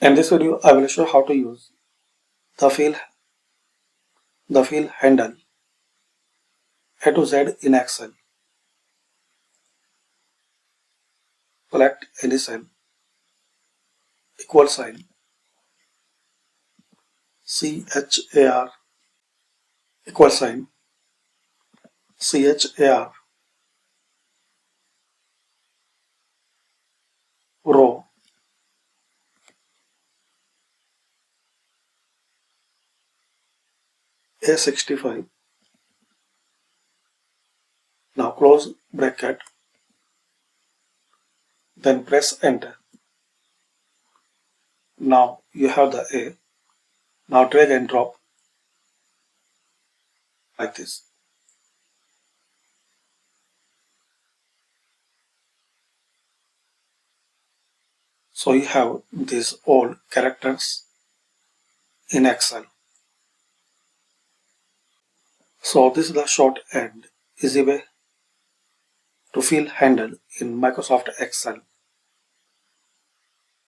In this video, I will show how to use the fill handle A to Z in Excel. Select any cell, equal sign, CHAR, equal sign, CHAR, row, A65. Now close bracket, then press enter. Now you have the A. Now drag and drop like this. So you have these all characters in Excel. So this is the short and easy way to fill handle in Microsoft Excel.